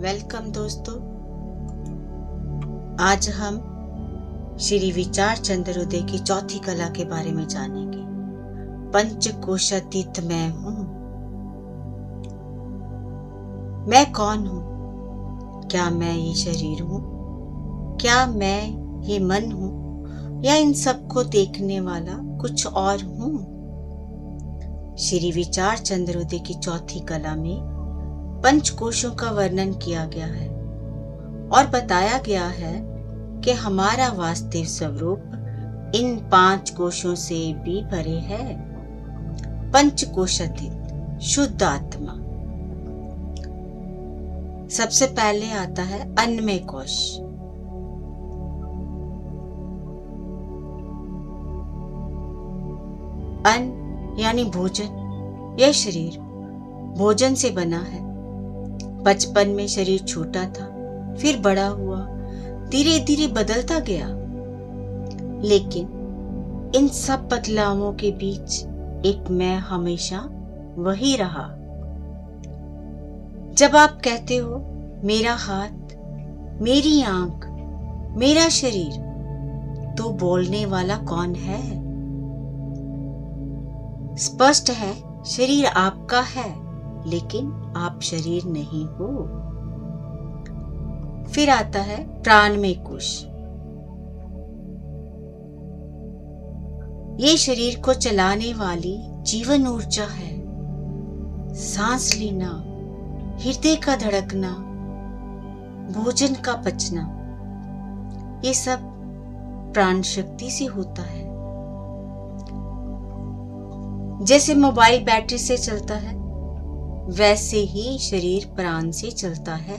Welcome दोस्तों। आज हम श्री विचार चंद्रोदय की चौथी कला के बारे में जानेंगे। पंचकोशातीत मैं हूं। मैं कौन हूं? क्या मैं ये शरीर हूं? क्या मैं ये मन हूं या इन सबको देखने वाला कुछ और हूं? श्री विचार चंद्रोदय की चौथी कला में पंचकोशों का वर्णन किया गया है और बताया गया है कि हमारा वास्तविक स्वरूप इन 5 कोशों से भी परे है। पंचकोशातीत शुद्ध आत्मा। सबसे पहले आता है अन्नमय कोश। अन्न यानी भोजन। यह शरीर भोजन से बना है। बचपन में शरीर छोटा था, फिर बड़ा हुआ, धीरे धीरे बदलता गया। लेकिन इन सब बदलावों के बीच एक मैं हमेशा वही रहा। जब आप कहते हो मेरा हाथ, मेरी आंख, मेरा शरीर, तो बोलने वाला कौन है? स्पष्ट है, शरीर आपका है, लेकिन आप शरीर नहीं हो। फिर आता है प्राणमय कोश। ये शरीर को चलाने वाली जीवन ऊर्जा है। सांस लेना, हृदय का धड़कना, भोजन का पचना, ये सब प्राण शक्ति से होता है। जैसे मोबाइल बैटरी से चलता है, वैसे ही शरीर प्राण से चलता है।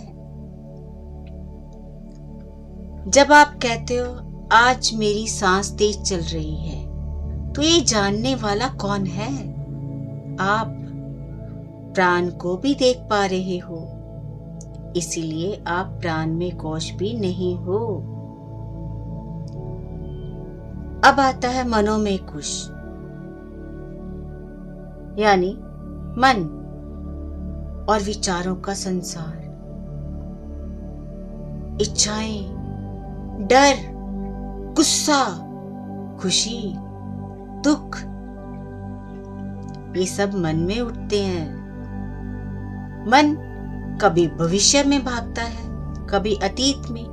जब आप कहते हो आज मेरी सांस तेज चल रही है, तो ये जानने वाला कौन है? आप प्राण को भी देख पा रहे हो, इसीलिए आप प्राणमय कोश भी नहीं हो। अब आता है मनोमय कोश, यानी मन और विचारों का संसार। इच्छाएं, डर, गुस्सा, खुशी, दुख, ये सब मन में उठते हैं। मन कभी भविष्य में भागता है, कभी अतीत में।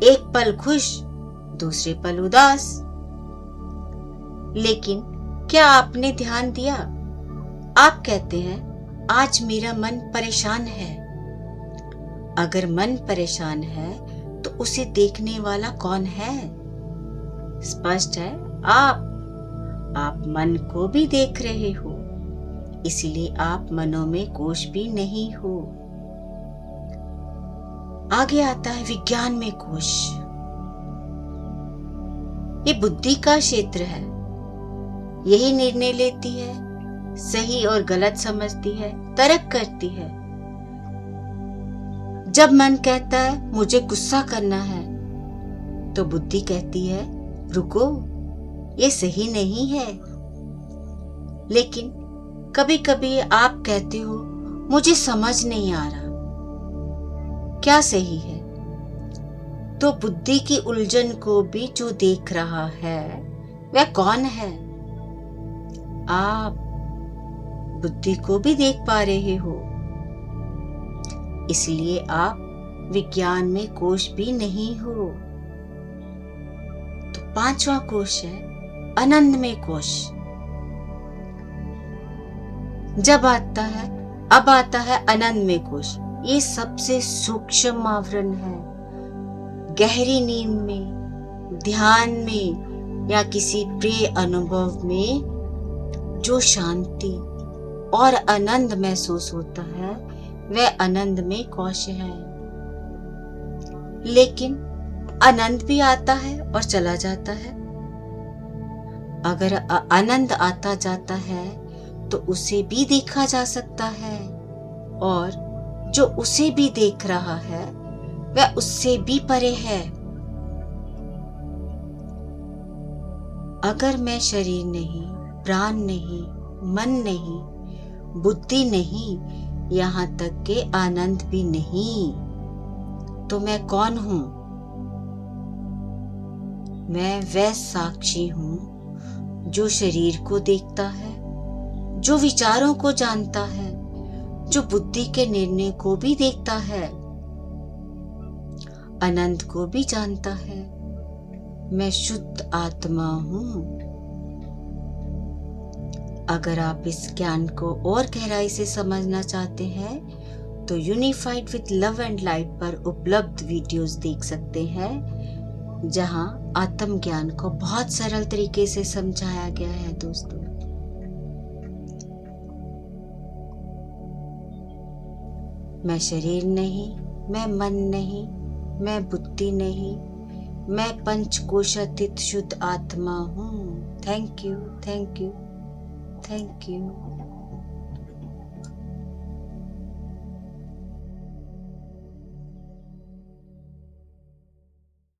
एक पल खुश, दूसरे पल उदास। लेकिन क्या आपने ध्यान दिया? आप कहते हैं आज मेरा मन परेशान है। अगर मन परेशान है तो उसे देखने वाला कौन है? स्पष्ट है, आप मन को भी देख रहे हो, इसलिए आप मनोमय कोश भी नहीं हो। आगे आता है विज्ञानमय कोश। ये बुद्धि का क्षेत्र है। यही निर्णय लेती है, सही और गलत समझती है, तर्क करती है। जब मन कहता है मुझे गुस्सा करना है, तो बुद्धि कहती है रुको, ये सही नहीं है। लेकिन कभी कभी आप कहते हो मुझे समझ नहीं आ रहा क्या सही है, तो बुद्धि की उलझन को भी जो देख रहा है वह कौन है? आप बुद्धि को भी देख पा रहे हो, इसलिए आप विज्ञान में कोश भी नहीं हो। तो 5वां कोश है आनंदमय कोश। अब आता है आनंदमय कोश। ये सबसे सूक्ष्म आवरण है। गहरी नींद में, ध्यान में या किसी प्रिय अनुभव में जो शांति और आनंद महसूस होता है, वह आनंदमय कोश है। लेकिन आनंद भी आता है और चला जाता है। अगर आनंद आता जाता है तो उसे भी देखा जा सकता है, और जो उसे भी देख रहा है वह उससे भी परे है। अगर मैं शरीर नहीं, प्राण नहीं, मन नहीं, बुद्धि नहीं, यहाँ तक के आनंद भी नहीं। तो मैं कौन हूँ? मैं वह साक्षी हूँ जो शरीर को देखता है, जो विचारों को जानता है, जो बुद्धि के निर्णय को भी देखता है, आनंद को भी जानता है। मैं शुद्ध आत्मा हूँ। अगर आप इस ज्ञान को और गहराई से समझना चाहते हैं तो unified with love and light पर उपलब्ध वीडियोस देख सकते हैं, जहां आत्म ज्ञान को बहुत सरल तरीके से समझाया गया है। दोस्तों, मैं शरीर नहीं, मैं मन नहीं, मैं बुद्धि नहीं, मैं पंचकोशातीत शुद्ध आत्मा हूँ। Thank you, thank you, thank you.